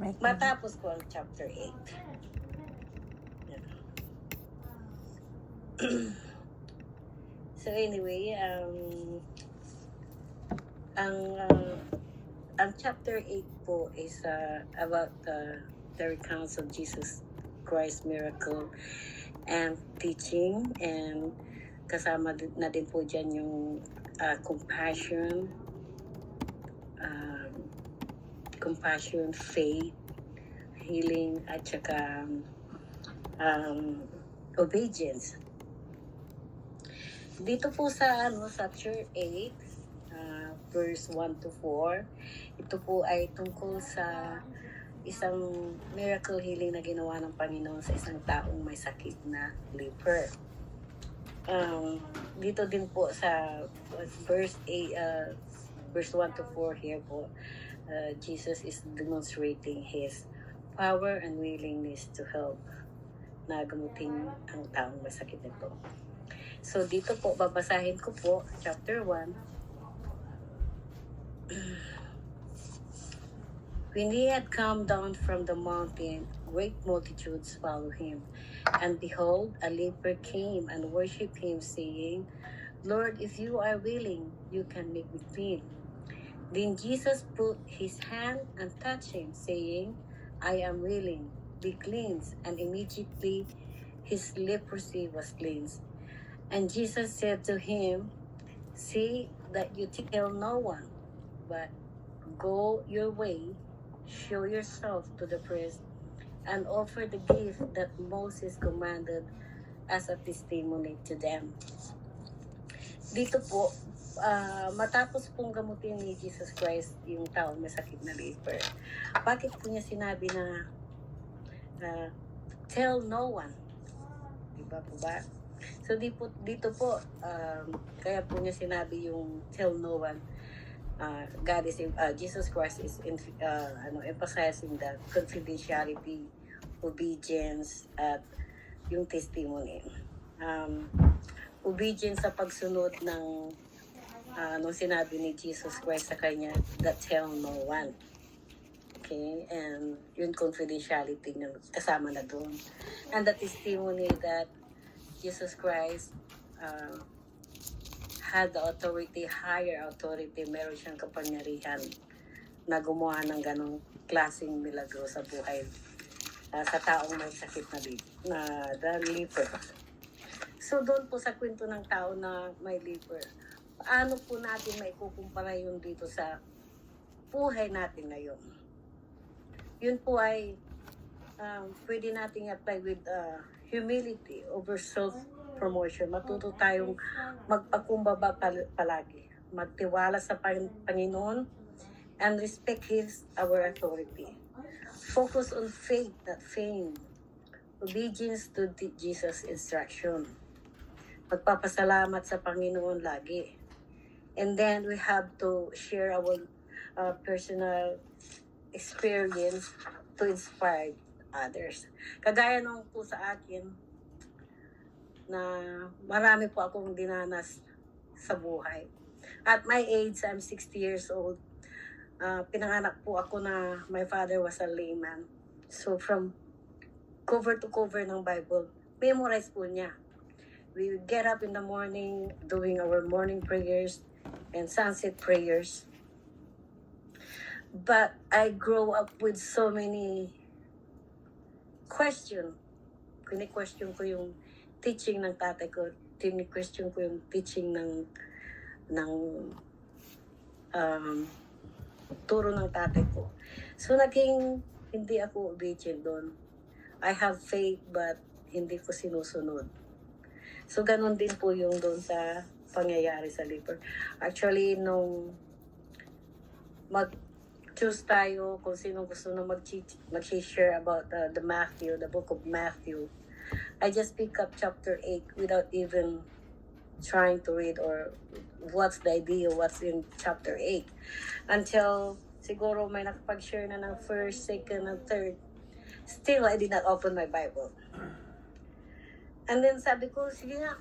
Matapos ko ang chapter 8. So anyway, ang chapter 8 po is about the recounts of Jesus Christ miracle and teaching, and kasama na din po dyan yung compassion, faith, healing, at saka obedience. Dito po sa chapter 8, verse 1 to 4, ito po ay tungkol sa isang miracle healing na ginawa ng Panginoon sa isang taong may sakit na leper. Dito din po sa verse 1 to 4 here po, Jesus is demonstrating His power and willingness to help na gamutin ang taong may sakit nito. So dito po, babasahin ko po, chapter 1. When he had come down from the mountain, great multitudes followed him. And behold, a leper came and worshipped him, saying, Lord, if you are willing, you can make me clean. Then Jesus put his hand and touched him, saying, I am willing, be cleansed. And immediately his leprosy was cleansed. And Jesus said to him, see that you tell no one, but go your way, show yourself to the priest, and offer the gift that Moses commanded as a testimony to them. Dito po, matapos pong gamutin ni Jesus Christ yung taong may sakit na leper, bakit po niya sinabi na tell no one? Diba po ba? So dito po, kaya po niya sinabi yung tell no one. Jesus Christ is emphasizing that confidentiality, obedience, at yung testimony. Obedience sa pagsunod ng nung sinabi ni Jesus Christ sa kanya, that tell no one. Okay, and yung confidentiality na kasama na doon. And the testimony that Jesus Christ had the authority, higher authority, meron siyang kapangyarihan na gumawa ng ganong klaseng milagro sa buhay sa taong may sakit na leper. So doon po sa kwento ng tao na may leper, paano po natin maikukumpara yun dito sa buhay natin ngayon? Yun po ay pwede nating apply with humility over self-promotion. Matuto tayong magpakumbaba palagi. Magtiwala sa Panginoon and respect our authority. Focus on faith, not fame. Obedience to Jesus' instruction. Magpapasalamat sa Panginoon lagi. And then we have to share our personal experience to inspire others. Kagaya nung po sa akin na marami po akong dinanas sa buhay. At my age, I'm 60 years old. Pinanganak po ako na my father was a layman. So from cover to cover ng Bible, memorize po niya. We would get up in the morning doing our morning prayers and sunset prayers. But I grow up with so many Kini-question ko yung teaching ng tatay ko. Kini-question ko yung teaching ng turo ng tatay ko. So naging hindi ako obedient doon. I have faith but hindi ko sinusunod. So ganun din po yung doon sa pangyayari sa leper. Actually, nung choose tayo kung sino gusto na mag-share about the book of Matthew. I just pick up chapter 8 without even trying to read or what's the idea, what's in chapter 8. Until siguro may nakapag-share na ng first, second, and third. Still, I did not open my Bible. And then sabi ko, sige nga,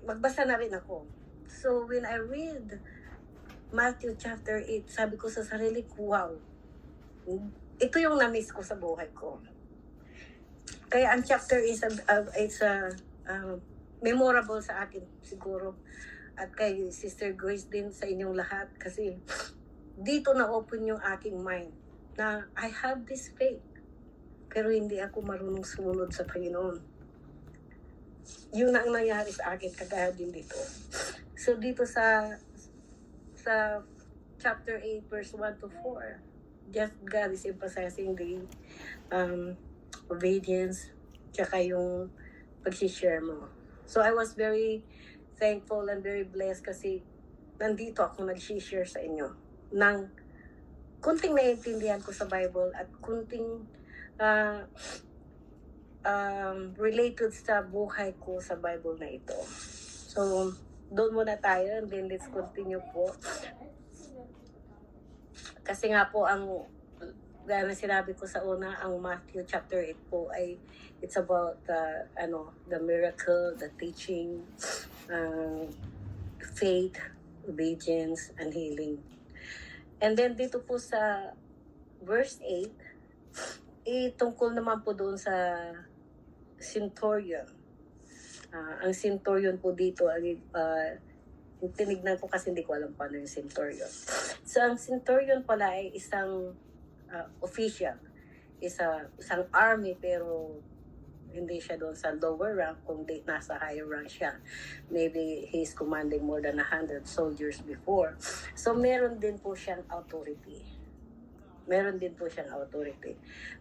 magbasa na rin ako. So when I read Matthew chapter 8, sabi ko sa sarili ko, wow, ito yung na-miss ko sa buhay ko. Kaya ang chapter is memorable sa akin siguro at kay Sister Grace din sa inyong lahat kasi dito na-open yung aking mind na I have this faith pero hindi ako marunong sumunod sa Panginoon. Yun ang nangyari sa akin kagaya din dito. So dito sa chapter 8 verse 1 to 4, just God is emphasizing the obedience tsaka yung pag-share mo. So I was very thankful and very blessed kasi nandito ako nag-share sa inyo ng kunting naiintindihan ko sa Bible at kunting related sa buhay ko sa Bible na ito. So, doon muna tayo and then let's continue po. Kasi nga po ang gaya na sinabi ko sa una, ang Matthew chapter 8 po ay it's about the miracle, the teaching, faith, obedience, and healing. And then dito po sa verse 8, tungkol naman po doon sa centurion. Ang centurion po dito, tinignan ko kasi hindi ko alam paano yung centurion. So ang centurion pala ay isang official, isang army pero hindi siya doon sa lower rank, kundi nasa higher rank siya. Maybe he's commanding more than 100 soldiers before. So meron din po siyang authority.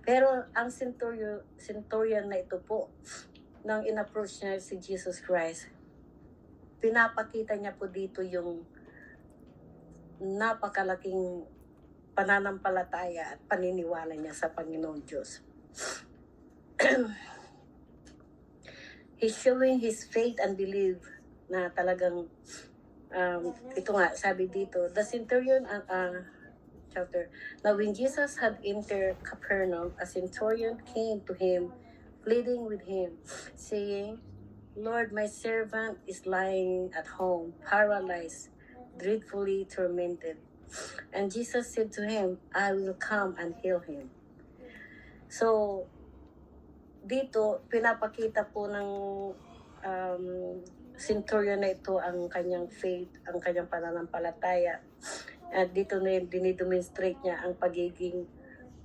Pero ang centurion na ito po, nang in-approach niya si Jesus Christ, pinapakita niya po dito yung napakalaking pananampalataya at paniniwala niya sa Panginoong Diyos. He's showing his faith and belief na talagang ito nga, sabi dito, the centurion chapter. Now when Jesus had entered Capernaum, a centurion came to him, pleading with him, saying, Lord, my servant is lying at home, paralyzed, dreadfully tormented. And Jesus said to him, I will come and heal him. So, dito, pinapakita po ng centurion na ito ang kanyang faith, ang kanyang pananampalataya. At dito na dinidemonstrate niya ang pagiging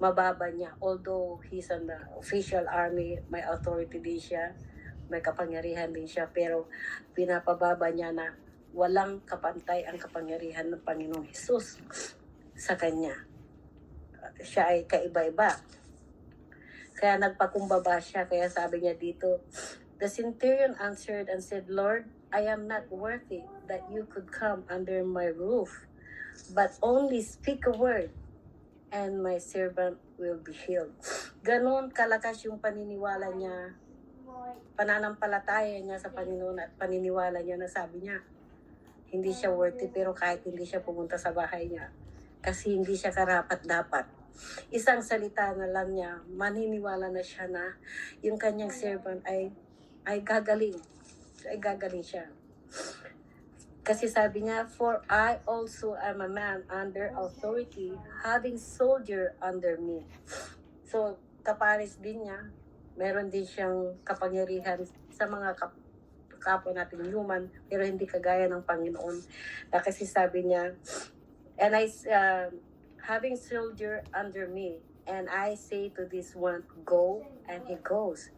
mababa niya. Although he's an official army, may authority din siya, may kapangyarihan din siya, pero pinapababa niya na walang kapantay ang kapangyarihan ng Panginoong Hesus sa kanya. Siya ay kaiba-iba. Kaya nagpakumbaba siya, kaya sabi niya dito, the centurion answered and said, Lord, I am not worthy that you could come under my roof, but only speak a word, and my servant will be healed. Ganon kalakas yung paniniwala niya, pananampalataya niya sa Panginoon at paniniwala niya na sabi niya, hindi siya worthy pero kahit hindi siya pumunta sa bahay niya, kasi hindi siya karapat-dapat. Isang salita na lang niya, maniniwala na siya na yung kanyang servant ay gagaling. Ay gagaling siya. Kasi sabi niya, for I also am a man under authority, having soldier under me. So, kapares din niya, meron din siyang kapangyarihan sa mga kapwa natin human, pero hindi kagaya ng Panginoon. Kasi sabi niya, and having soldier under me, and I say to this one, go, and he goes.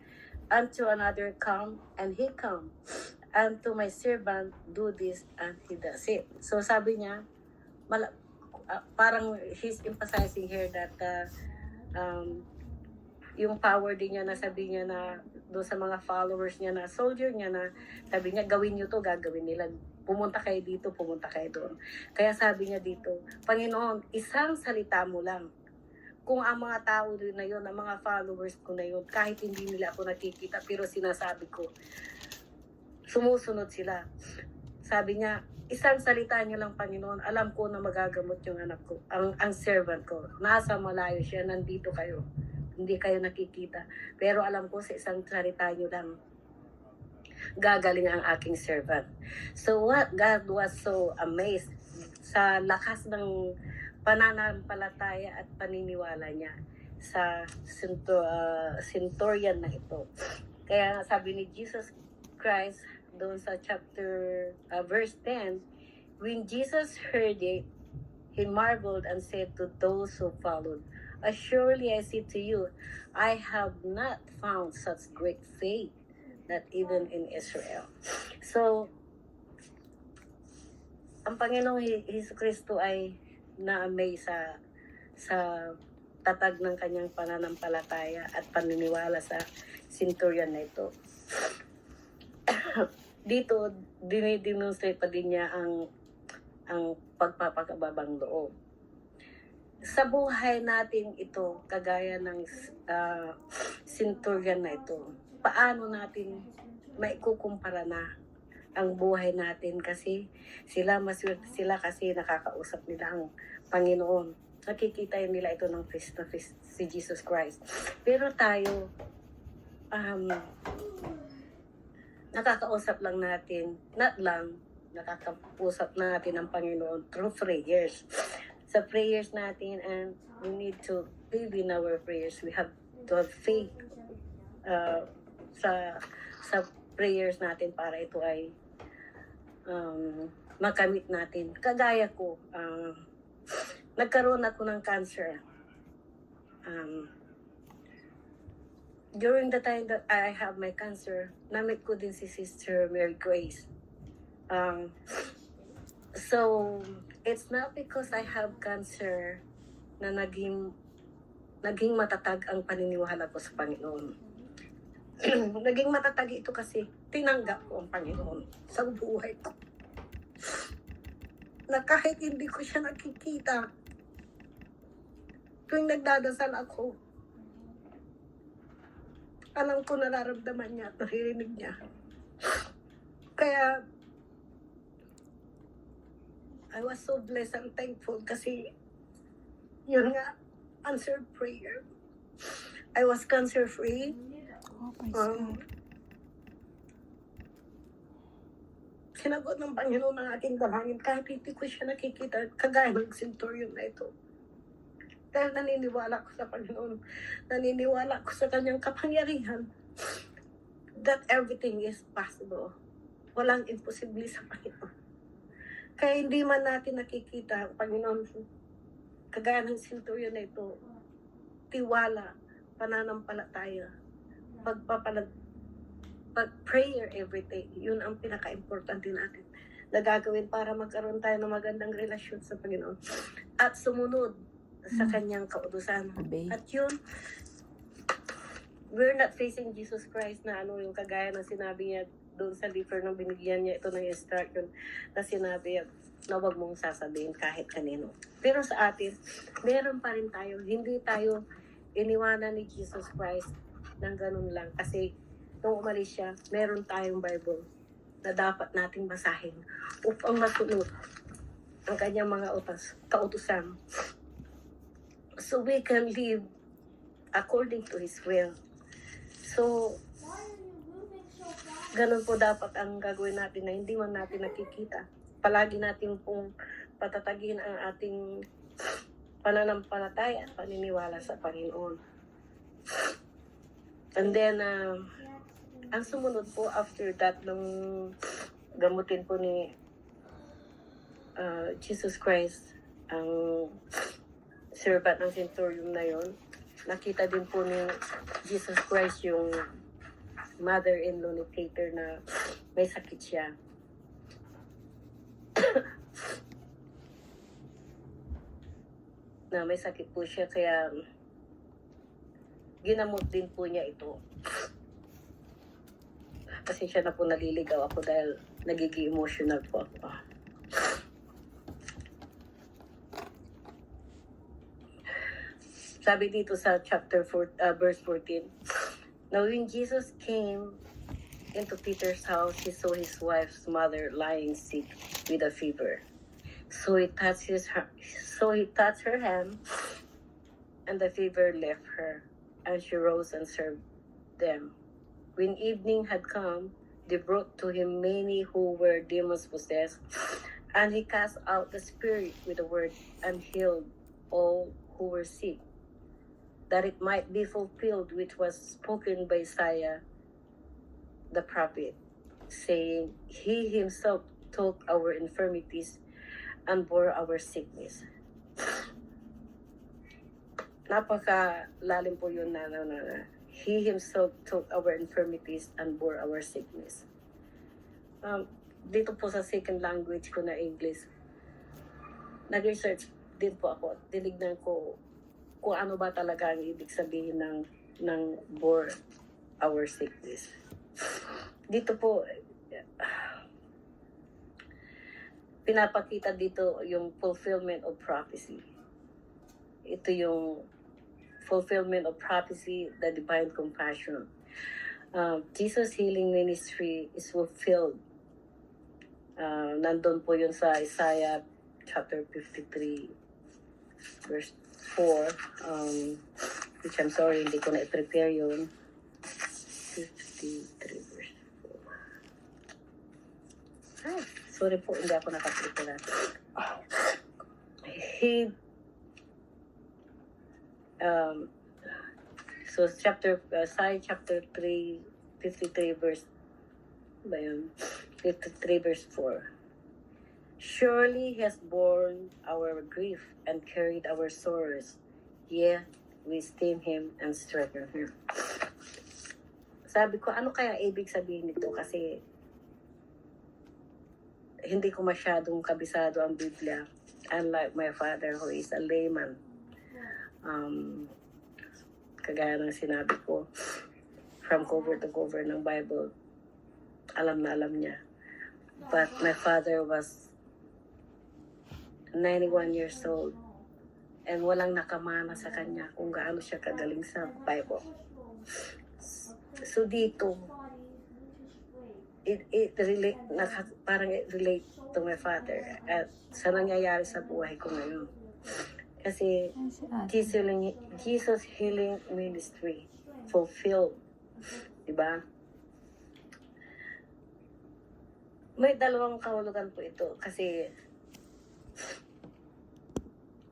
Unto another, come, and he come. And to my servant, do this, and he does it. So sabi niya, parang he's emphasizing here that yung power din niya na sabi niya na doon sa mga followers niya na soldier niya na sabi niya, gawin niyo to, gagawin nila. Pumunta kayo dito, pumunta kayo doon. Kaya sabi niya dito, Panginoon, isang salita mo lang. Kung ang mga tao na yun, ang mga followers ko na yun, kahit hindi nila ako nakikita, pero sinasabi ko, sumusunod sila. Sabi niya, isang salita niyo lang, Panginoon, alam ko na magagamot yung anak ko, ang servant ko. Nasa malayo siya, nandito kayo. Hindi kayo nakikita. Pero alam ko sa isang salita niyo lang, gagaling ang aking servant. So what? God was so amazed sa lakas ng pananampalataya at paniniwala niya. sa centurion na ito. Kaya sabi ni Jesus Christ doon sa verse 10, when Jesus heard it, he marveled and said to those who followed, "Surely I say to you, I have not found such great faith, not even in Israel." So, ang Panginoong Hesus Kristo ay na-amaze sa tatag ng kanyang pananampalataya at paniniwala sa centurion na ito. Dito, dinidemonstrate pa din niya ang pagpapakababang loob. Sa buhay natin ito, kagaya ng centurion na ito, paano natin maikukumpara na ang buhay natin kasi maswerte sila kasi nakakausap nila ang Panginoon. Nakikita nila ito ng face to face si Jesus Christ. Pero tayo, nakakausap lang natin, nakakausap natin ang Panginoon through prayers. Sa prayers natin, and we need to live in our prayers. We have to have faith sa prayers natin para ito ay makamit natin. Kagaya ko, nagkaroon ako ng cancer. During the time that I have my cancer, namit ko din si Sister Mary Grace. So, it's not because I have cancer na naging matatag ang paniniwala ko sa Panginoon. Naging matatag ito kasi tinanggap ko ang Panginoon sa buhay ko. Na kahit hindi ko siya nakikita, tuwing nagdadasal ako, alam ko nararamdaman niya at naririnig niya. Kaya, I was so blessed and thankful kasi yun nga, answered prayer. I was cancer-free. Sinagot ng Panginoon ng aking dalangin kahit hindi ko siya nakikita, kagaya ng centurion na ito. Dahil naniniwala ko sa Panginoon, naniniwala ko sa kanyang kapangyarihan that everything is possible. Walang imposible sa Panginoon. Kaya hindi man natin nakikita ang Panginoon, kagaya ng centurion na ito, tiwala, pananampalataya, pag-prayer every day, yun ang pinaka-importante natin na gagawin para magkaroon tayo ng magandang relasyon sa Panginoon at sumunod sa kanyang kautusan. At yun, we're not facing Jesus Christ na yung kagaya ng sinabi niya doon sa leafer nung binigyan niya ito ng instruction na sinabi na huwag mong sasabihin kahit kanino. Pero sa atin, meron pa rin tayo. Hindi tayo iniwanan ni Jesus Christ ng ganun lang. Kasi nung umalis siya, meron tayong Bible na dapat nating basahin upang masunod ang kanyang mga kautusan. So we can live according to His will. So, ganun po dapat ang gagawin natin na hindi man natin nakikita. Palagi natin pong patatagin ang ating pananampalataya at paniniwala sa Panginoon. And then, ang sumunod po after that, nung gamutin po ni Jesus Christ, ang servant ng centurion na yon, nakita din po ni Jesus Christ yung mother-in-law ni Peter na may sakit siya. Na may sakit po siya, kaya ginamot din po niya ito. Kasi siya na po naliligaw ako dahil nagiging emotional po ako. Sabi dito sa verse 14, now when Jesus came into Peter's house, he saw his wife's mother lying sick with a fever. So he touched her hand, and the fever left her, and she rose and served them. When evening had come, they brought to him many who were demons possessed, and he cast out the spirit with a word and healed all who were sick. that it might be fulfilled which was spoken by Isaiah the prophet, saying, He himself took our infirmities and bore our sickness. Napaka-lalim po yun na He himself took our infirmities and bore our sickness. Dito po sa second language ko na English, nag-research din po ako. Tinignan ko kung ano ba talaga ang ibig sabihin ng bore our sickness. Dito po, pinapakita dito yung fulfillment of prophecy. Ito yung fulfillment of prophecy, the divine compassion. Jesus' healing ministry is fulfilled. Nandun po yun sa Isaiah chapter 53, verse 4, which I'm sorry, hindi ko na-prepare yun. 53 verse 4. Ay, sorry po, hindi ako nakaprepare. So Isaiah chapter 3, 53 verse, ba yun? 53 verse 4. Surely he has borne our grief and carried our sorrows, yet we esteem him and strengthen him. Sabi ko, ano kaya ibig sabihin nito? Kasi hindi ko masyadong kabisado ang Biblia, unlike my father who is a layman. Kagaya ng sinabi ko, from cover to cover ng Bible, alam na alam niya. But my father was 91 years old and walang nakamana sa kanya kung gaano siya kagaling sa Bible. So dito, it relate, parang it relate to my father at sa nangyayari sa buhay ko ngayon. Kasi Jesus healing ministry fulfilled. Diba? May dalawang kahulugan po ito kasi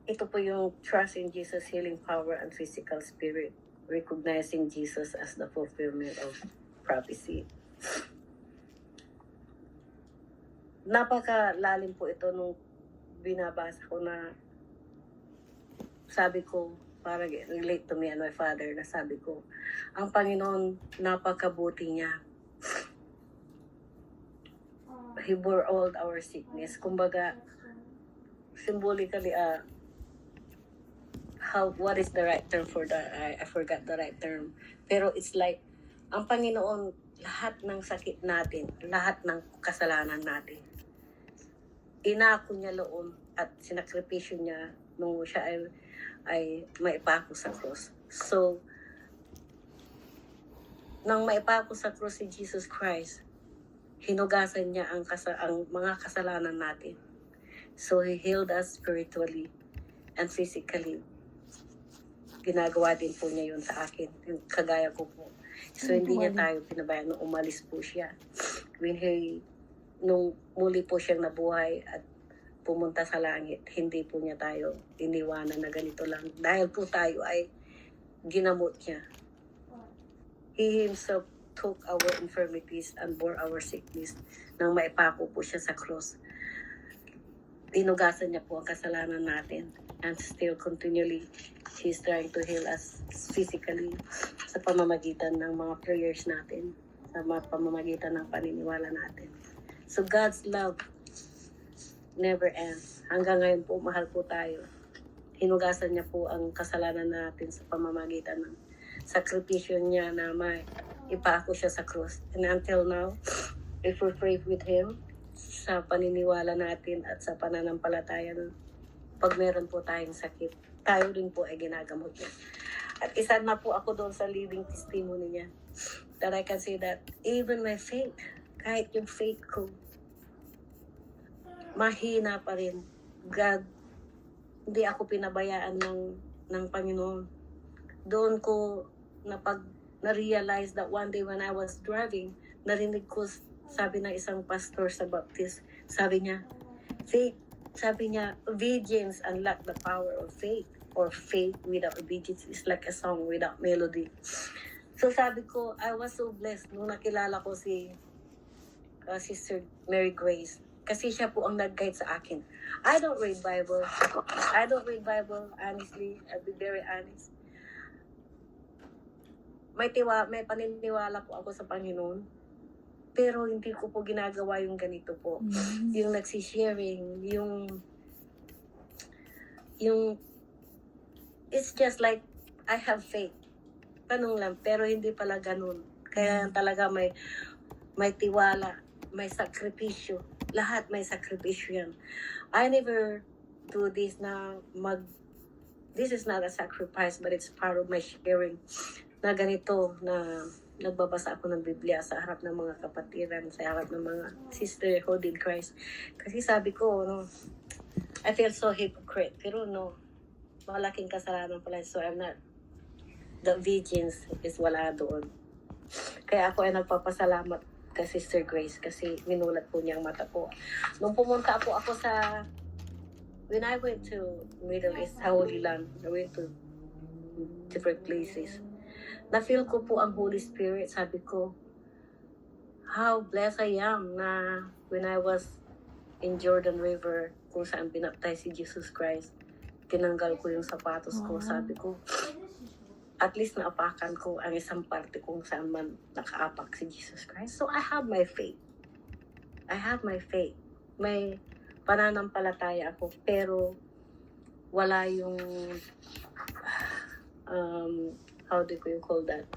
ito po yung trust in Jesus' healing power and physical spirit, recognizing Jesus as the fulfillment of prophecy. Napakalalim po ito nung binabasa ko na sabi ko, para relate to me and my father, na sabi ko, ang Panginoon, napakabuti niya. He bore all our sickness. Kumbaga, symbolically, what is the right term for that? I forgot the right term. Pero it's like, ang Panginoon, lahat ng sakit natin, lahat ng kasalanan natin, inako niya loon at sinakripisyo niya nung siya ay maipako sa cross. So, nang maipako sa cross si Jesus Christ, hinugasan niya ang mga kasalanan natin. So, He healed us spiritually and physically. Ginagawa din po niya yun sa akin. Kagaya ko po. So, hindi niya tayo pinabayaan nung umalis po siya. Nung muli po siyang nabuhay at pumunta sa langit, hindi po niya tayo iniwanan na ganito lang. Dahil po tayo ay ginamot niya. He himself took our infirmities and bore our sickness nang maipako po siya sa cross. Tinugasan niya po ang kasalanan natin and still continually He's trying to heal us physically sa pamamagitan ng mga prayers natin, sa pamamagitan ng paniniwala natin. So God's love never ends. Hanggang ngayon po, mahal po tayo. Hinugasan niya po ang kasalanan natin sa pamamagitan ng sakripisyo niya na may ipako siya sa cross. And until now, if we pray with Him, sa paniniwala natin at sa pananampalataya, pag meron po tayong sakit, tayo rin po ay ginagamot niya. At isa na po ako doon sa living testimony niya. That I can say that even my faith, kahit yung faith ko, mahina pa rin. God, hindi ako pinabayaan ng Panginoon. Doon ko na-realize that one day when I was driving, narinig ko, sabi ng isang pastor sa Baptist, sabi niya, faith, sabi niya, obedience unlock the power of faith. or faith without obedience is like a song without melody. So sabi ko, I was so blessed nung nakilala ko si Sister Mary Grace. Kasi siya po ang nag-guide sa akin. I don't read Bible, honestly. I'll be very honest. May paniniwala po ako sa Panginoon. Pero hindi ko po ginagawa yung ganito po. Yung nagsisharing, yung it's just like I have faith. Tanong lang, pero hindi pala ganun. Kaya talaga may tiwala, may sakripisyo. Lahat may sakripisyo yan. I never do this na this is not a sacrifice, but it's part of my sharing. Na ganito, na nagbabasa ako ng Biblia sa harap ng mga kapatiran, sa harap ng mga sisterhood in Christ. Kasi sabi ko, I feel so hypocrite. Pero malaking kasalanan pala. So I'm not, the obedience is wala doon. Kaya ako ay nagpapasalamat kay Sister Grace kasi minulat po niya ang mata ko. Nung pumunta po ako when I went to Middle East, Holy Land, I went to different places. Na-feel ko po ang Holy Spirit. Sabi ko, how blessed I am na when I was in Jordan River, kung saan binaptize si Jesus Christ, tinanggal ko yung sapatos ko. Sabi ko, at least naapakan ko ang isang parte kung saan man nakaapak si Jesus Christ. So I have my faith. May pananampalataya ako, pero wala yung how do you call that?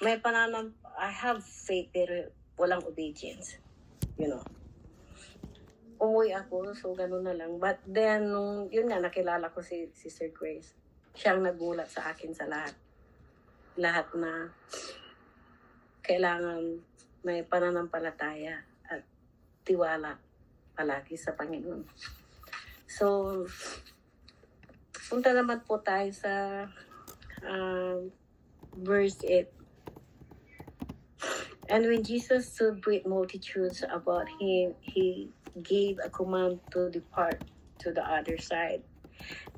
I have faith pero walang obedience. Umuwi ako, so ganun na lang. But then, yun nga, nakilala ko si Sister Grace. Siyang nagulat sa akin sa lahat. Lahat na kailangan may pananampalataya at tiwala palagi sa Panginoon. So, punta naman po tayo sa verse 8. And when Jesus saw great multitudes about him, he gave a command to depart to the other side.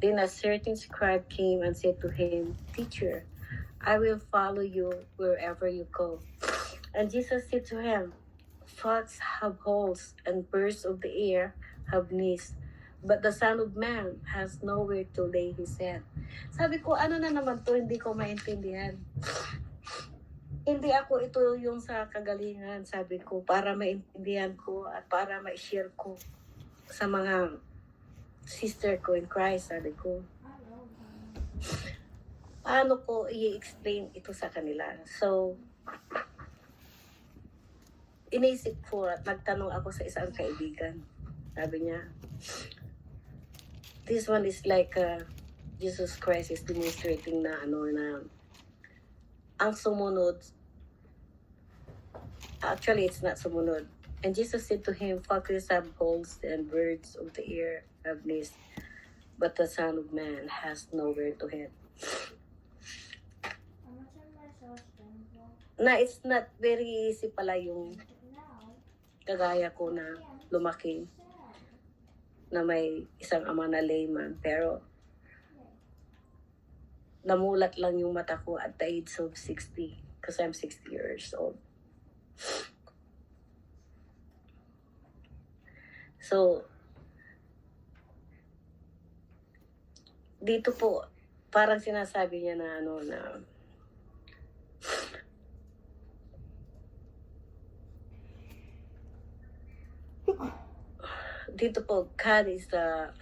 Then a certain scribe came and said to him, Teacher, I will follow you wherever you go. And Jesus said to him, Foxes have holes, and birds of the air have nests, but the Son of Man has nowhere to lay his head. Sabi ko, ano na naman to, hindi ko maintindihan. Hindi ako ito yung sa kagalingan, sabi ko, para maintindihan ko at para ma-share ko sa mga sister ko in Christ, sabi ko. Paano ko i-explain ito sa kanila? So, inisip ko at nagtanong ako sa isang kaibigan. Sabi niya, this one is like Jesus Christ is demonstrating na ang sumunod, actually it's not sumunod. And Jesus said to him, Foxes have holes and birds of the air have nests, but the Son of Man has nowhere to head. Na it's not very easy pala yung kagaya ko na lumaki na may isang ama na layman, pero namulat lang yung mata ko at the age of 60 because I'm 60 years old. So, dito po, parang sinasabi niya na dito po, God is the,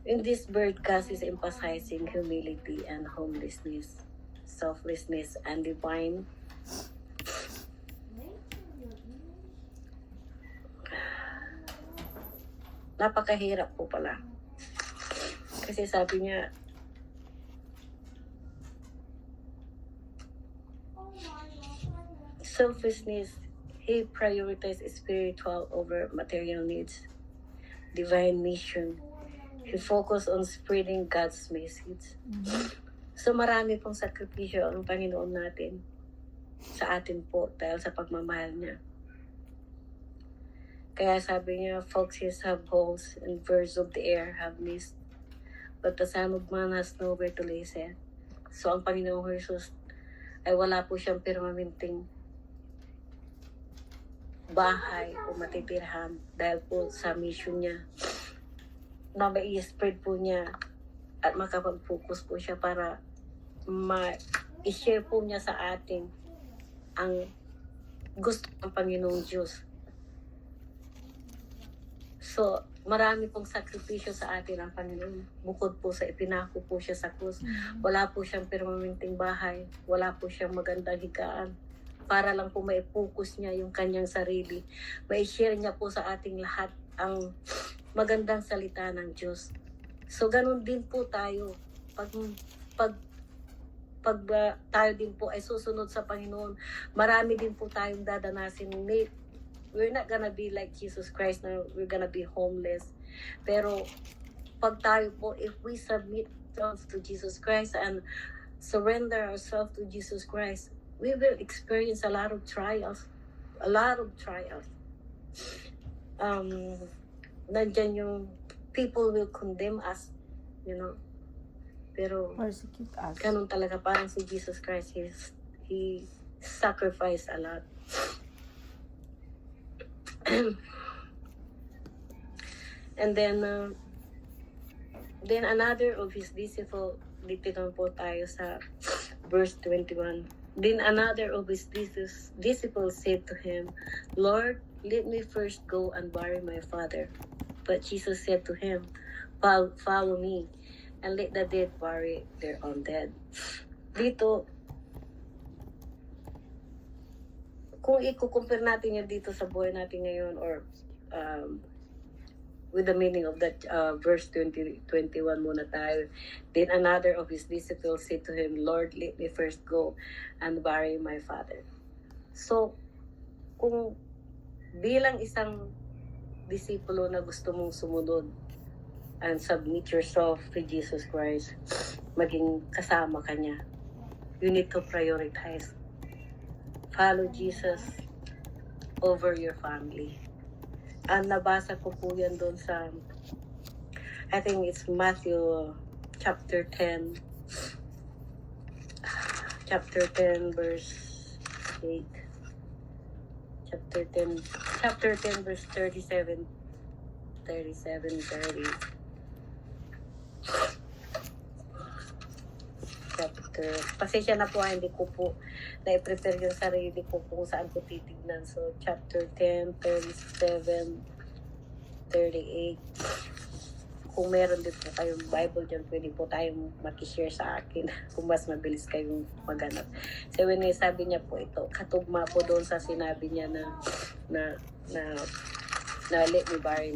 in this broadcast is emphasizing humility and homelessness, selflessness, and divine napakahirap po pala. Kasi sabi niya, selflessness, he prioritized spiritual over material needs, divine mission. He focused on spreading God's message. So marami pong sakripisyo ang Panginoon natin sa atin po dahil sa pagmamahal niya. Kaya sabi niya, foxes have holes and birds of the air have nests, but the Son of Man has nowhere to lay his head. So ang Panginoong Jesus ay wala po siyang permanenteng bahay o matitirhan dahil po sa mission niya na mai-spread po niya at makapag-focus po siya para ma-share po niya sa atin ang gusto ng Panginoong Diyos. So, marami pong sakripisyo sa atin ang Panginoon. Bukod po sa ipinako po siya sa krus, wala po siyang permanenteng bahay, wala po siyang magandang higaan, para lang po mai-focus niya yung kanyang sarili. Mai-share niya po sa ating lahat ang magandang salita ng Diyos. So, ganun din po tayo. Pag tayo din po ay susunod sa Panginoon, marami din po tayong dadanasin. We're not gonna be like Jesus Christ na we're gonna be homeless. Pero pag tayo po, if we submit ourselves to Jesus Christ and surrender ourselves to Jesus Christ, we will experience a lot of trials. A lot of trials. Nandyan yung people will condemn us, you know. Pero Persecute us. ganun talaga, parang si Jesus Christ, he sacrificed a lot. And then another of his disciples, dito naman po tayo sa verse 21. Then another of his disciples said to him, Lord, let me first go and bury my father. But Jesus said to him, follow me, and let the dead bury their own dead. Dito, kung i-compare natin yun dito sa buhay natin ngayon, or with the meaning of that verse 21 muna tayo. Then another of his disciples said to him, Lord, let me first go and bury my father. So, kung bilang isang disipulo na gusto mong sumunod and submit yourself to Jesus Christ, maging kasama ka niya, you need to prioritize. Follow Jesus over your family. Ang nabasa ko po yan doon sa, I think it's Matthew chapter 10 verse 8. Chapter 10 verse 37, 30. Pasensya na po, hindi ko po na-prepare yung sarili ko kung saan ko titignan. So, chapter 10, 37, 38. Kung meron din po kayong Bible dyan, pwede po tayong makishare sa akin kung mas mabilis kayong maghanap. So, when sabi niya po ito, katugma po doon sa sinabi niya na let me bury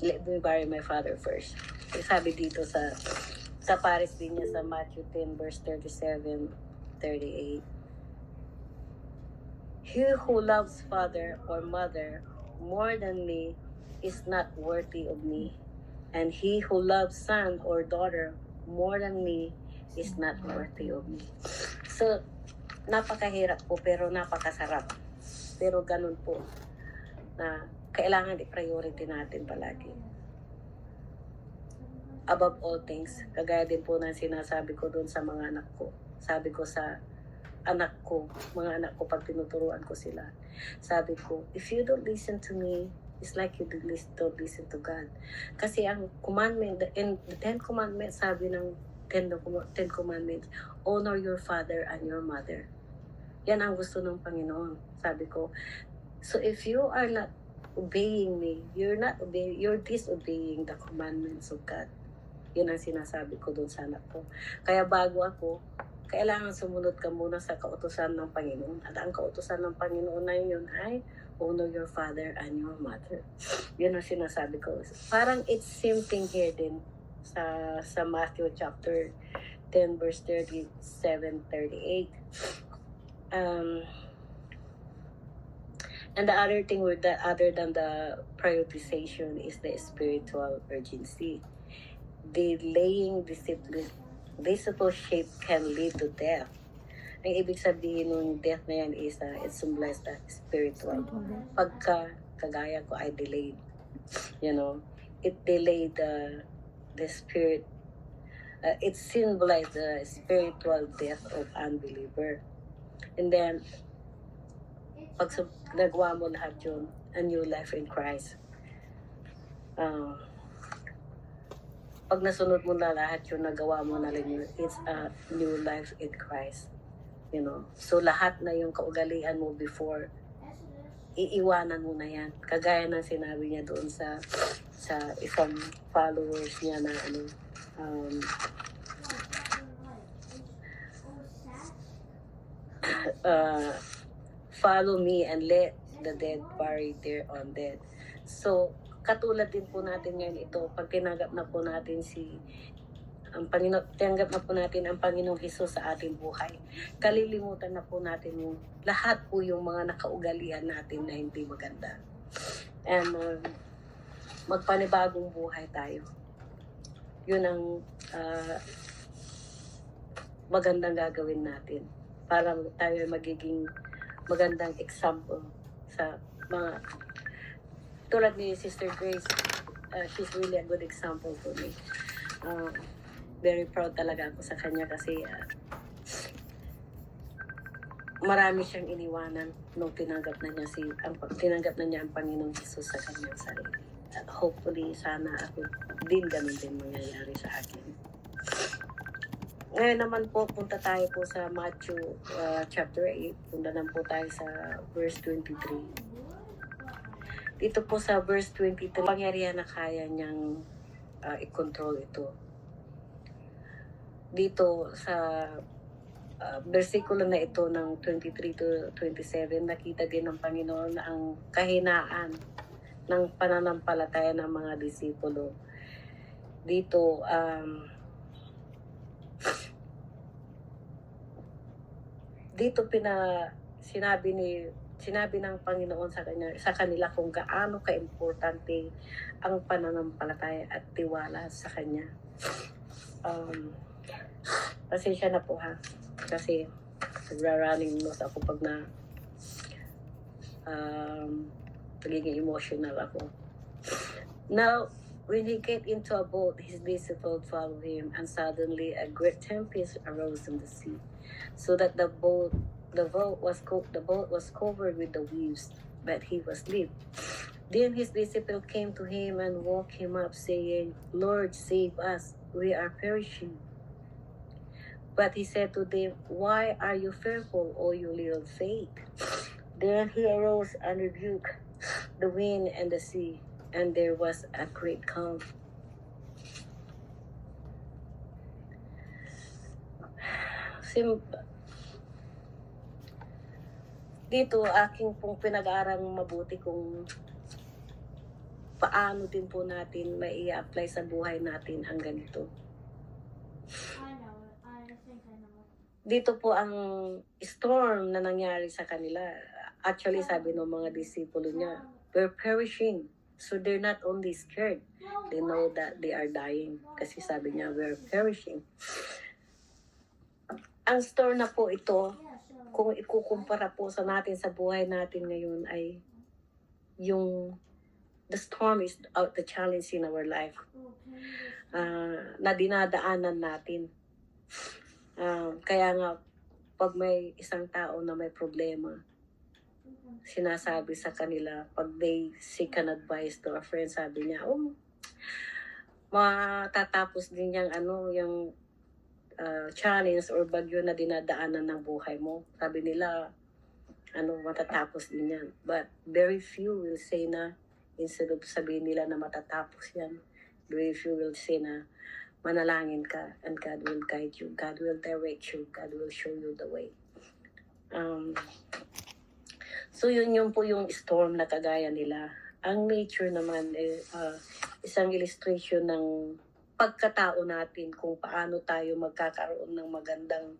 let me bury my father first. Sabi dito sa pares din niya sa Matthew 10 verse 37, 38. He who loves father or mother more than me is not worthy of me, and he who loves son or daughter more than me is not worthy of me. So, napakahirap po pero napakasarap. Pero ganun po na kailangan i-priority natin palagi. Above all things, kagaya din po ng sinasabi ko doon sa mga anak ko. Sabi ko sa mga anak ko pag tinuturuan ko sila. Sabi ko, if you don't listen to me, it's like you don't listen to God. Kasi ang commandment, in the 10 commandments, sabi ng 10 commandments, honor your father and your mother. Yan ang gusto ng Panginoon. Sabi ko, so if you are not obeying me, you're disobeying the commandments of God. Yun ang sinasabi ko doon sa anak ko. Kaya bago ako, kailangan sumunod ka muna sa kautusan ng Panginoon. At ang kautusan ng Panginoon na yun ay honor your father and your mother. Yun ang sinasabi ko. Parang it's same thing here din sa Matthew chapter 10 verse 37, 38. And the other thing with that, other than the prioritization, is the spiritual urgency. Delaying discipleship can lead to death. Ang ibig sabihin ng death na yan is it symbolizes the spiritual. Pagka kagaya ko ay delayed. You know, it delayed the spirit. It symbolized the spiritual death of unbeliever. And then, pag nagawa mo lahat yun, a new life in Christ. Pag nasunod mo na lahat yun, nagawa mo na lang yun, it's a new life in Christ. You know? So, lahat na yung kaugalian mo before, iiwanan mo na yan. Kagaya ng sinabi niya doon sa isang followers niya na follow me and let the dead bury their own dead. So, katulad din po natin ngayon ito, pag tinanggap na po natin tinanggap na po natin ang Panginoong Hesus sa ating buhay, kalilimutan na po natin yung lahat po yung mga nakaugalian natin na hindi maganda. And magpanibagong buhay tayo. Yun ang magandang gagawin natin para tayo magiging magandang example sa mga tulad ni Sister Grace. She's really a good example for me. Very proud talaga ako sa kanya kasi marami siyang iniwanan nung tinanggap na niya ang Panginoong Hesus sa kanyang sarili. At hopefully, sana ako din ganun din mangyayari sa akin. Ngayon naman po, punta tayo po sa Matthew chapter 8. Punta naman po tayo sa verse 23. Dito po sa verse 22, pangyarihan na kaya niyang i-control ito. Dito sa versikulo na ito ng 23 to 27, nakita din ng Panginoon ang kahinaan ng pananampalataya ng mga disipulo. Dito, sinabi ng Panginoon sa kanila kung gaano ka-importante ang pananampalataya at tiwala sa Kanya. Pasensya na po ha, kasi nagra-running nose ako pag nagiging emotional ako. Now, when he get into a boat, his disciples followed him, and suddenly a great tempest arose in the sea, so that the boat was covered with the waves, but he was asleep. Then his disciples came to him and woke him up, saying, "Lord, save us, we are perishing." But he said to them, "Why are you fearful, O you little faith?" Then he arose and rebuked the wind and the sea, and there was a great calm. Dito, aking pong pinag-aarang mabuti kung paano din po natin mai-apply sa buhay natin ang ganito. Dito po ang storm na nangyari sa kanila. Actually, sabi ng mga disipulo niya, we're perishing. So they're not only scared, they know that they are dying. Kasi sabi niya, we're perishing. Ang storm na po ito, kung ikukumpara po sa buhay natin ngayon ay the storm is the challenge in our life na dinadaanan natin. Kaya nga, pag may isang tao na may problema, sinasabi sa kanila, pag they seek an advice to a friend, sabi niya, matatapos din yung challenge or bagyo na dinadaanan ng buhay mo. Sabi nila, matatapos din yan. But very few will say na, instead of sabihin nila na matatapos yan, very few will say na, manalangin ka and God will guide you, God will direct you, God will show you the way. So yun po yung storm na kagaya nila. Ang nature naman isang illustration ng pagkatao natin, kung paano tayo magkakaroon ng magandang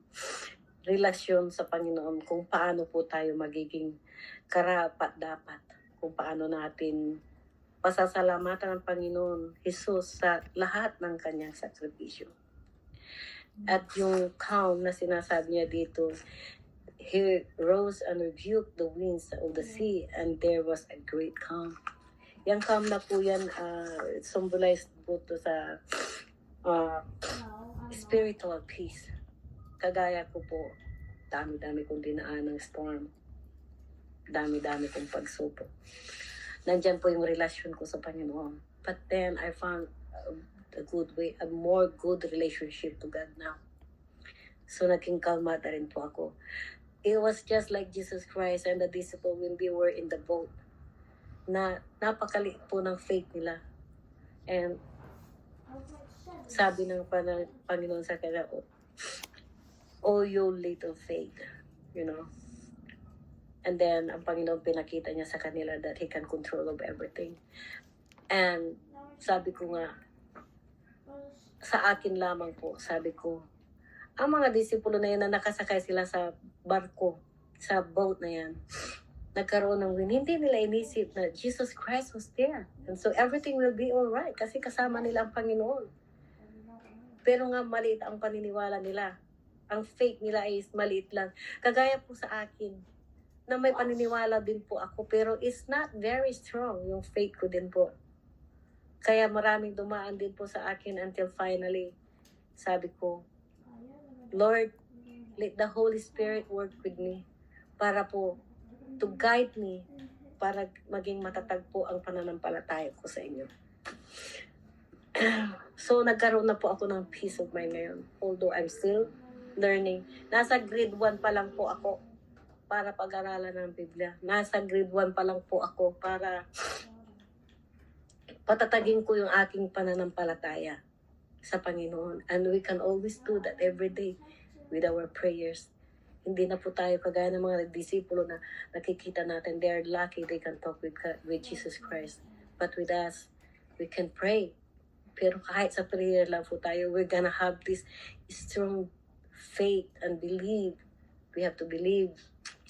relasyon sa Panginoon, kung paano po tayo magiging karapat-dapat, kung paano natin pasasalamatan ng Panginoon Hesus sa lahat ng kanyang sakripisyo. At yung calm na sinasabi niya dito, he rose and rebuked the winds of the sea, and there was a great calm. Yung calm na po yan, symbolized po to sa spiritual peace. Kagaya ko po, dami-dami kong dinaan ng storm. Dami-dami kong pagsubok. Nandyan po yung relasyon ko sa Panginoon. But then, I found a good way, a more good relationship to God now. So, naging kalmada rin po ako. It was just like Jesus Christ and the disciples when they were in the boat. Na napakaliit po ng faith nila. And sabi ng Panginoon sa kanila, oh, you little faith, you know. And then, ang Panginoon pinakita niya sa kanila that He can control of everything. And sabi ko nga, sa akin lamang po, sabi ko, ang mga disipulo na yan na nakasakay sila sa barko, sa boat na yan, nagkaroon ng wind, hindi nila inisip na Jesus Christ was there. And so everything will be alright kasi kasama nila ang Panginoon. Pero nga maliit ang paniniwala nila. Ang faith nila is maliit lang. Kagaya po sa akin, na may paniniwala din po ako, pero it's not very strong yung faith ko din po. Kaya maraming dumaan din po sa akin until finally, sabi ko, Lord, let the Holy Spirit work with me para po to guide me para maging matatag po ang pananampalataya ko sa inyo. So, nagkaroon na po ako ng peace of mind ngayon. Although I'm still learning. Nasa grade 1 pa lang po ako para pag-aralan ng Biblia. Nasa grade 1 pa lang po ako para patatagin ko yung aking pananampalataya sa Panginoon. And we can always do that every day with our prayers. Hindi na po tayo kagaya ng mga disipulo na nakikita natin. They are lucky they can talk with Jesus Christ. But with us, we can pray. Pero kahit sa prayer lang po tayo, we're gonna have this strong faith and believe. We have to believe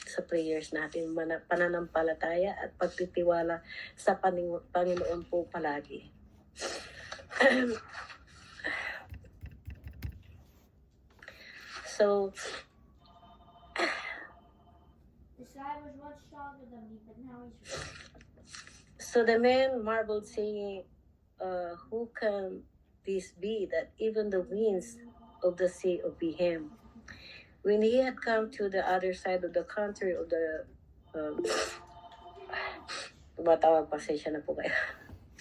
sa prayers natin, pananampalataya at pagtitiwala sa Panginoon po palagi. So, this guy was much stronger than me, but now he's weak. So the man marveled, saying, who can this be that even the winds of the sea obey him? When he had come to the other side of the country of the tumatawag, pasensya na po kayo.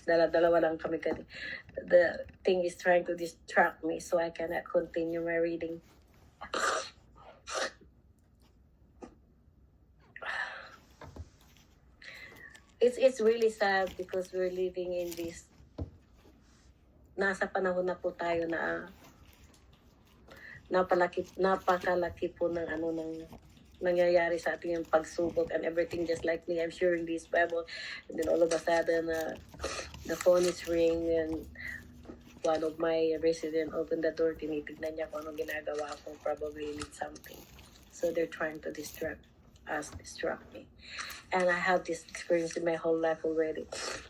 Dalawa lang kami kasi. The thing is trying to distract me so I cannot continue my reading. It's really sad because we're living in this, nasa panahon na po tayo na napakalaki po ng nangyayari sa ating yung pagsubok and everything, just like me. I'm sharing this Bible and then all of a sudden the phone is ringing and one of my resident opened the door, tinitignan niya kung anong ginagawa ko, probably need something. So they're trying to distract me. And I have this experience in my whole life already.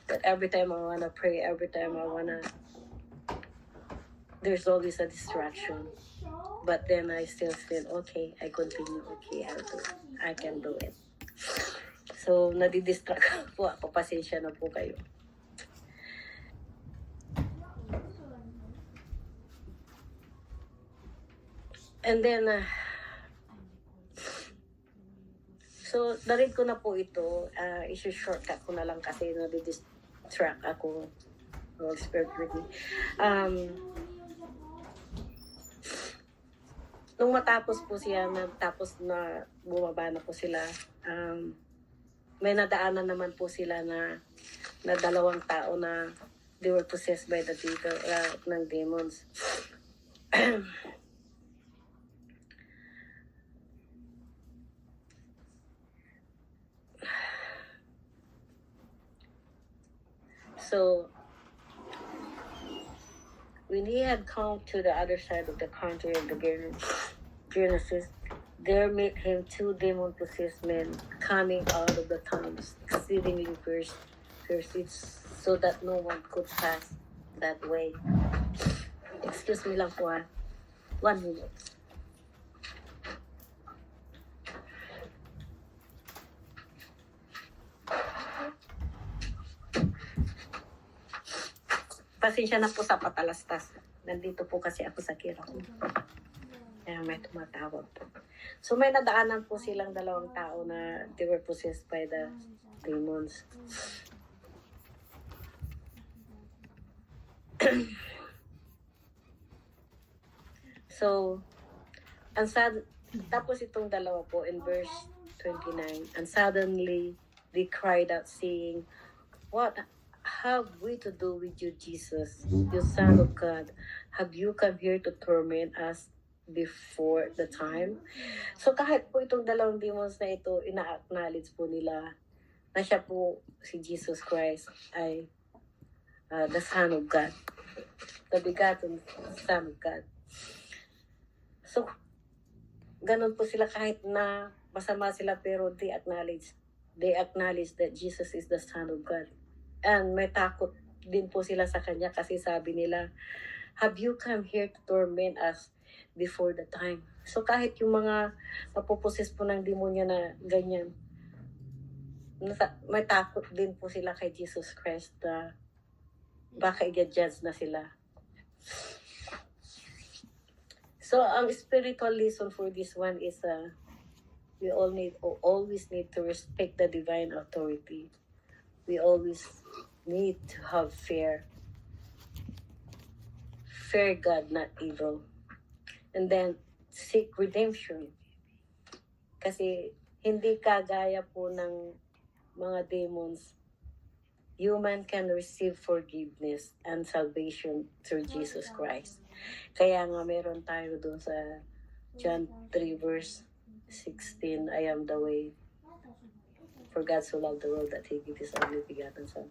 That every time I wanna pray, every time there's always a distraction. But then I still feel, okay, I continue, okay, I can do it. So, nadidistract po ako, pasensya na po kayo. And then, so, narin ko na po ito, isi-shortcut ko na lang kasi nadidistract ako. Holy Spirit with me. Nung matapos po siya, tapos na bumaba na po sila, may nadaanan naman po sila na dalawang tao na they were possessed by the devil, ng demons. So, when he had come to the other side of the country of the Genesis, there met him 2 demon-possessed men coming out of the tombs, exceedingly fierce, so that no one could pass that way. Excuse me lang po 1 minute. Pasensya na po sa patalastas. Nandito po kasi ako sa kira ko. Kaya may tumatawag po. So may nadaanan po silang dalawang tao na they were possessed by the demons. So, tapos itong dalawa po in verse 29, and suddenly they cried out saying, "What have we to do with you, Jesus, you Son of God? Have you come here to torment us before the time?" So kahit po itong dalawang demons na ito, ina-acknowledge po nila na siya po, si Jesus Christ, ay the Son of God. The begotten Son of God. So, ganun po sila kahit na masama sila, pero they acknowledge that Jesus is the Son of God. And may takot din po sila sa Kanya kasi sabi nila, "Have you come here to torment us before the time?" So kahit yung mga napuposes po ng demonyo na ganyan, may takot din po sila kay Jesus Christ na baka i-judge na sila. So, ang spiritual lesson for this one is we always need to respect the divine authority. We always need to have fear. Fear God, not evil. And then, seek redemption. Kasi, hindi kagaya po ng mga demons. Human can receive forgiveness and salvation through Jesus Christ. Kaya nga meron tayo doon sa John 3 verse 16, "I am the way. For God so loved the world that He gave His only begotten Son."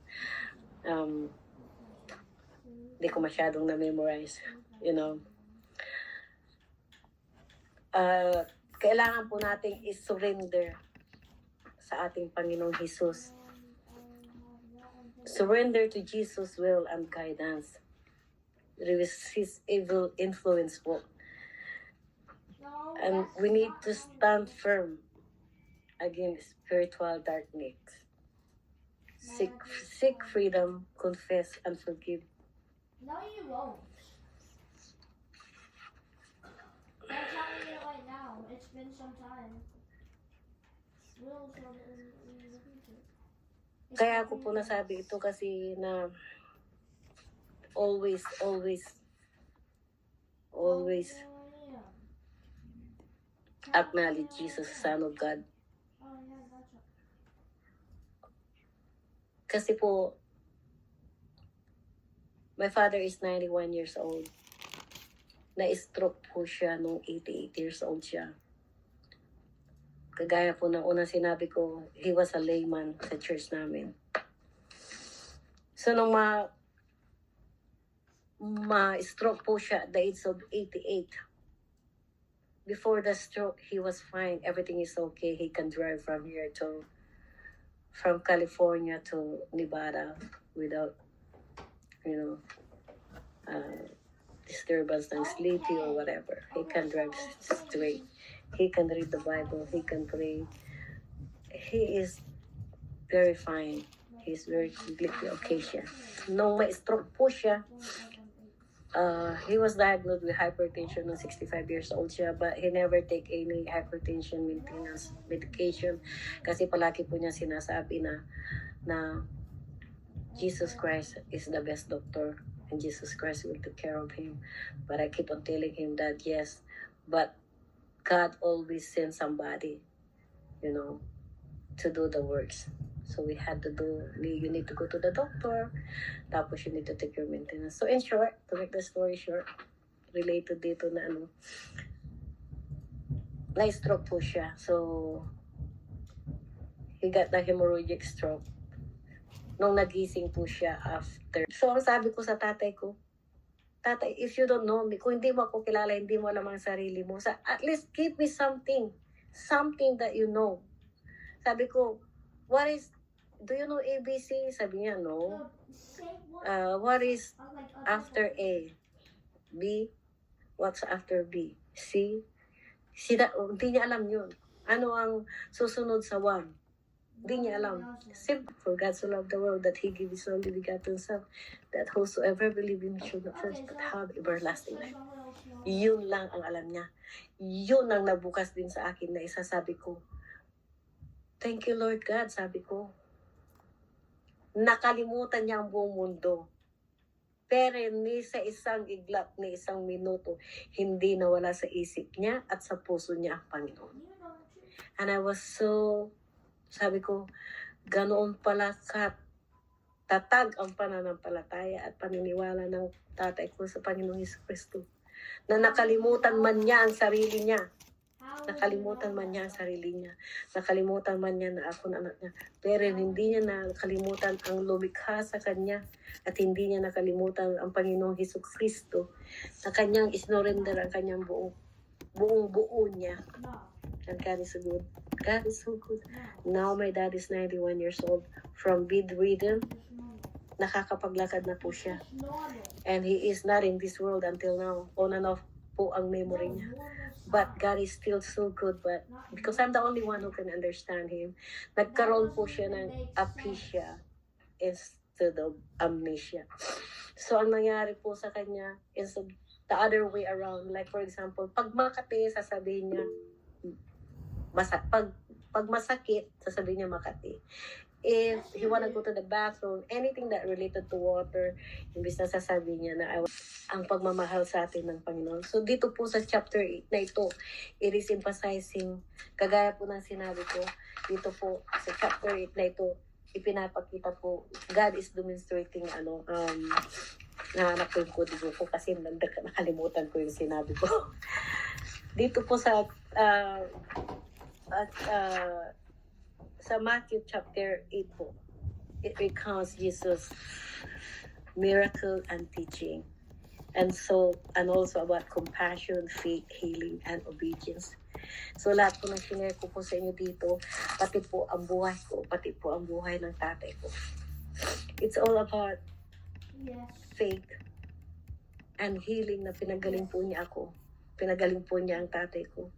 Hindi ko masyadong na-memorize. Kailangan po nating is-surrender sa ating Panginoong Jesus. Surrender to Jesus' will and guidance. Resist evil influence po. And we need to stand firm against spiritual darkness. Seek freedom, confess, and forgive. No, you won't. I'm telling you right now. It's been some time. We'll show it in the future. Kaya ko po nasabi ito kasi na always acknowledge Jesus, Son of God. Kasi po, my father is 91 years old. Na-stroke po siya nung 88 years old siya. Kagaya po ng unang sinabi ko, he was a layman sa church namin. So nung ma-stroke po siya at the age of 88. Before the stroke, he was fine. Everything is okay. He can drive from California to Nevada without, disturbance ng sleepy or whatever. He can drive straight. He can read the Bible. He can pray. He is very fine. He's very completely okay siya. Nung ma-stroke po siya, he was diagnosed with hypertension nung 65 years old siya, but he never take any hypertension maintenance medication kasi palagi po niya sinasabi na Jesus Christ is the best doctor and Jesus Christ will take care of him. But I keep on telling him that yes, but God always sends somebody, to do the works. So we had to you need to go to the doctor, tapos you need to take your maintenance. So in short, to make the story short, related dito na na-stroke po siya. So, he got the hemorrhagic stroke. Nung nagising po siya after. So, ang sabi ko sa tatay ko, "Tatay, if you don't know me, kung hindi mo ako kilala, hindi mo alam ang sarili mo, at least give me something that you know." Sabi ko, "Do you know ABC?" Sabi niya, "No." "What is after A? B? What's after B? C?" Hindi niya alam yun. Ano ang susunod sa 1? Hindi niya alam. Simple. For God so loved the world that He gave His only begotten Son, that whosoever believe in Him should not perish but have everlasting life. Yun lang ang alam niya. Yun ang nagbukas din sa akin na isa. Sabi ko, thank you Lord God, sabi ko. Nakalimutan niya ang buong mundo. Pero ni sa isang iglap, ni isang minuto, hindi nawala sa isip niya at sa puso niya ang Panginoon. And I was so, sabi ko, ganoon pala tatag ang pananampalataya at paniniwala ng tatay ko sa Panginoong Jesucristo. Na nakalimutan man niya ang sarili niya. Nakalimutan man niya ang sarili niya. Nakalimutan man niya na ako na anak niya. Pero hindi niya nakalimutan ang lumikha sa kanya. At hindi niya nakalimutan ang Panginoong Jesucristo na kanyang isnorender ang kanyang buo niya. And God is so good. God is so good. Now my dad is 91 years old. From bedridden, nakakapaglakad na po siya. And he is not in this world until now. On and off po ang memory niya. But God is still so good. But because I'm the only one who can understand Him, nagkaroon po siya ng aphasia instead of amnesia. So ang nangyari po sa kanya is the other way around. Like for example, pag Makati, sasabihin niya, pag masakit, sasabihin niya Makati. If he wanna go to the bathroom, anything that related to water, imbis na sasabihin niya na ang pagmamahal sa atin ng Panginoon. So dito po sa chapter 8 na ito, it is emphasizing, kagaya po ng sinabi ko, dito po sa chapter 8 na ito, ipinapakita po, God is demonstrating, nahanap ko yung kodigo ko kasi nakalimutan ko yung sinabi ko. Dito po sa sa Matthew chapter 8 po, it recounts Jesus' miracle and teaching. And also about compassion, faith, healing, and obedience. So lahat po ng sinare ko po sa inyo dito, pati po ang buhay ko, pati po ang buhay ng tatay ko. It's all about faith and healing na pinagaling po niya ako. Pinagaling po niya ang tatay ko.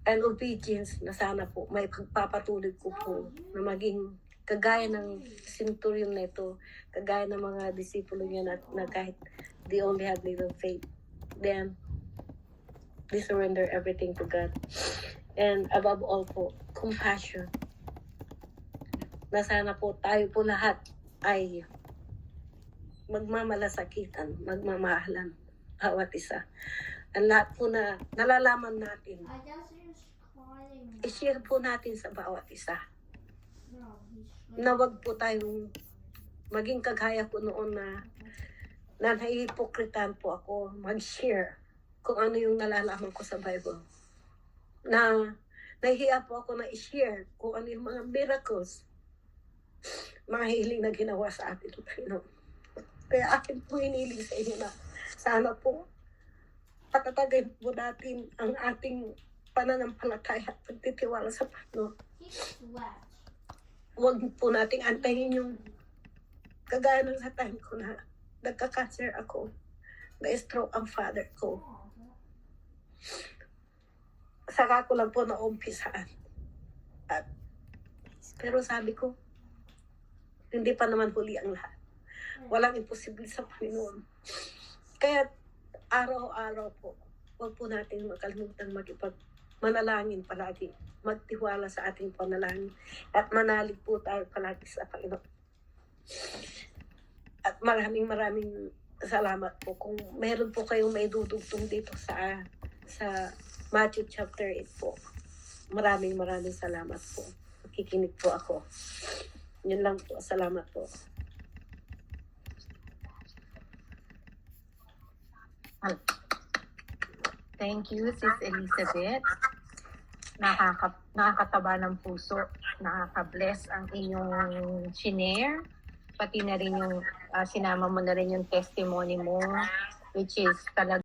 And obedience na sana po may pagpapatuloy ko po na maging kagaya ng centurion na ito, kagaya ng mga disipulo niya na kahit they only have little faith, then they surrender everything to God. And above all po, compassion. Na sana po tayo po lahat ay magmamalasakitan, magmamahalan, bawat isa. Ang lahat po na nalalaman natin, i-share po natin sa bawat isa. Na wag po tayong maging kagaya ko noon na nahihipokritan po ako mag-share kung ano yung nalalaman ko sa Bible. Na nahihiya po ako na i-share kung ano yung mga miracles, mga hiling na ginawa sa atin ng Panginoon. Kaya akin po hiniling sa inyo na sana po patatagay po natin ang ating pananampalataya at pagtitiwala sa Panginoon. Huwag po nating antayin yung kagaya ng sa time ko na nagka-cancer ako, na-stroke ang father ko. Saka ko lang po naumpisaan. Pero sabi ko, hindi pa naman huli ang lahat. Walang imposible sa Panginoon. Kaya araw-araw po, huwag po natin makalimutan manalangin palagi, magtiwala sa ating panalangin, at manalig po tayo palagi sa Panginoon. At maraming salamat po kung meron po kayong may dudugtong dito sa Matthew chapter 8 po. Maraming salamat po. Makikinig po ako. Yun lang po. Salamat po. Thank you, Sis Elizabeth. Nakakataba ng puso. Nakaka-bless ang inyong shinare. Pati na rin yung sinama mo na rin yung testimony mo, which is talaga